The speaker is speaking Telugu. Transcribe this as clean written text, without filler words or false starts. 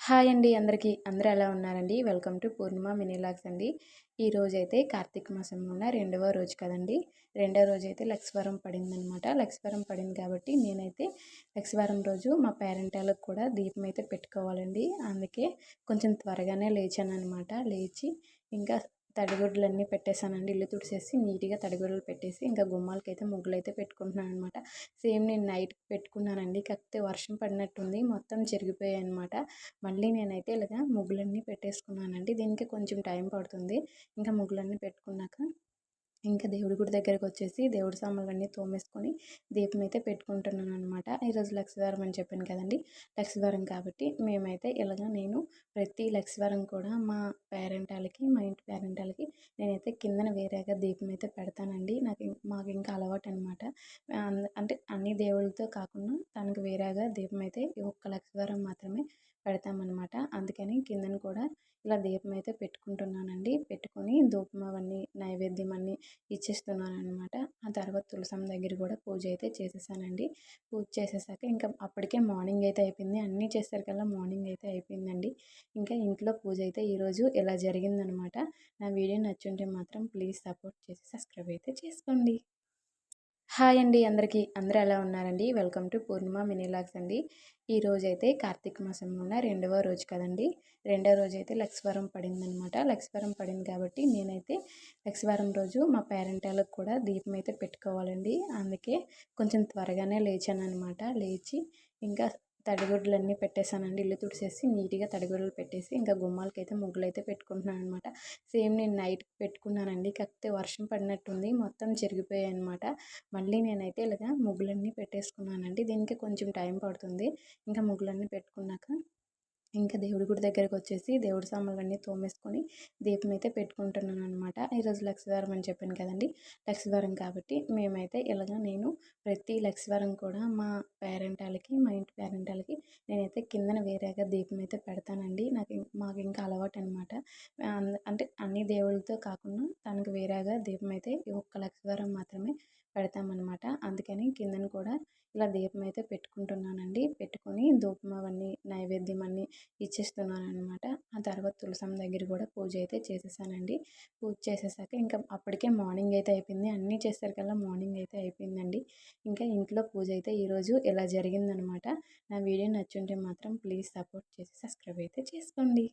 హాయ్ అండి అందరికీ. అందరూ ఎలా ఉన్నారండి? Welcome to Purnima mini vlogs అండి. ఈరోజైతే కార్తీక మాసంలోన రెండవ రోజు కదండి. రెండో రోజైతే లక్షవారం పడిందనమాట. లక్షవారం పడింది కాబట్టి నేనైతే లక్షవారం రోజు మా పేరెంటాళ్ళకి కూడా దీపం అయితే పెట్టుకోవాలండి. అందుకే కొంచెం త్వరగానే లేచాననమాట. లేచి ఇంకా తడిగుడ్లన్నీ పెట్టేశానండి. ఇల్లు తుడిచేసి నీట్‌గా తడిగుడ్లు పెట్టేసి ఇంకా గుమ్మాలకైతే ముగ్గులైతే పెట్టుకుంటున్నాననమాట. సేమ్ నేను నైట్ పెట్టుకున్నానండి. కాకపోతే వర్షం పడినట్టుంది. మొత్తం చెరిగిపోయాయనమాట. మళ్ళీ నేనైతే ఇలాగా ముగ్గులన్నీ పెట్టేసుకున్నానండి. దీనికి కొంచెం టైం పడుతుంది. ఇంకా ముగ్గులన్నీ పెట్టుకున్నాక ఇంకా దేవుడి గుడి దగ్గరకొచ్చేసి దేవుడి సామాన్లన్నీ తోమేసుకొని దీపం అయితే పెట్టుకుంటున్నాననమాట. ఈరోజు లక్షవారం అని చెప్పాను కదండీ! లక్షవారం కాబట్టి మేమైతే నేను ప్రతి లక్షవారం కూడా మా పేరెంటాళ్ళకి, మా ఇంటి పేరెంటాళ్ళకి నేనైతే కిందన వేరేగా దీపం అయితే పెడతానండి. మాకు ఇంకా అలవాటనమాట. అంటే అన్ని దేవుళ్ళతో కాకుండా తనకు వేరేగా దీపం అయితే ఈ ఒక్క లక్షవారం మాత్రమే పెడతామనమాట. అందుకని కిందన కూడా ఇలా దీపం అయితే పెట్టుకుంటున్నానండి. పెట్టుకొని ధూపం అవన్నీ నైవేద్యం అన్నీ ఇచ్చేస్తున్నాననమాట. ఆ తర్వాత తులసమ్మ దగ్గర కూడా పూజ అయితే చేసేసానండి. పూజ చేసేసాక ఇంకా అప్పటికే మార్నింగ్ అయితే అయిపోయింది. అన్నీ చేసేసరికల్లా మార్నింగ్ అయితే అయిపోయిందండి. ఇంకా ఇంట్లో పూజ అయితే ఈరోజు ఇలా జరిగిందనమాట. నా వీడియో నచ్చుంటే మాత్రం ప్లీజ్ సపోర్ట్ చేసి సబ్స్క్రైబ్ అయితే చేసుకోండి. హాయ్ అండి అందరికీ. అందరూ ఎలా ఉన్నారండి? Welcome to Purnima mini vlogs అండి. ఈరోజైతే కార్తీక మాసంలోన రెండవ రోజు కదండి. రెండో రోజైతే లక్షవారం పడిందనమాట. లక్షవారం పడింది కాబట్టి నేనైతే లక్షవారం రోజు మా పేరెంటాళ్ళకి కూడా దీపం అయితే పెట్టుకోవాలండి. అందుకే కొంచెం త్వరగానే లేచాననమాట. లేచి ఇంకా తడిగుడ్లన్నీ పెట్టేశానండి. ఇల్లు తుడిచేసి నీట్‌గా తడిగుడ్లు పెట్టేసి ఇంకా గుమ్మాలకైతే ముగ్గులైతే పెట్టుకుంటున్నాననమాట. సేమ్ నేను నైట్ పెట్టుకున్నానండి. కాకపోతే వర్షం పడినట్టుంది. మొత్తం చెరిగిపోయాయనమాట. మళ్ళీ నేనైతే ఇలాగా ముగ్గులన్నీ పెట్టేసుకున్నానండి. దీనికి కొంచెం టైం పడుతుంది. ఇంకా ముగ్గులన్నీ పెట్టుకున్నాక ఇంకా దేవుడి గుడి దగ్గరకొచ్చేసి దేవుడి సామాన్లన్నీ తోమేసుకొని దీపం అయితే పెట్టుకుంటున్నాననమాట. ఈరోజు లక్షవారం అని చెప్పాను కదండీ! లక్షవారం కాబట్టి మేమైతే నేను ప్రతి లక్షవారం కూడా మా పేరెంటాళ్ళకి, మా ఇంటి పేరెంటాళ్ళకి నేనైతే కిందన వేరేగా దీపం అయితే పెడతానండి. మాకు ఇంకా అలవాటనమాట. అంటే అన్ని దేవుళ్ళతో కాకుండా తనకు వేరేగా దీపం అయితే ఈ ఒక్క లక్షవారం మాత్రమే పెడతామనమాట. అందుకని కిందన కూడా ఇలా దీపం అయితే పెట్టుకుంటున్నానండి. పెట్టుకొని ధూపం అవన్నీ నైవేద్యం అన్నీ ఇచ్చేస్తున్నాననమాట. ఆ తర్వాత తులసమ్మ దగ్గర కూడా పూజ అయితే చేసేసానండి. పూజ చేసేసాక ఇంకా అప్పటికే మార్నింగ్ అయితే అయిపోయింది. అన్నీ చేసేసరికల్లా మార్నింగ్ అయితే అయిపోయిందండి. ఇంకా ఇంట్లో పూజ అయితే ఈరోజు ఇలా జరిగిందనమాట. నా వీడియో నచ్చుంటే మాత్రం ప్లీజ్ సపోర్ట్ చేసి సబ్స్క్రైబ్ అయితే చేసుకోండి.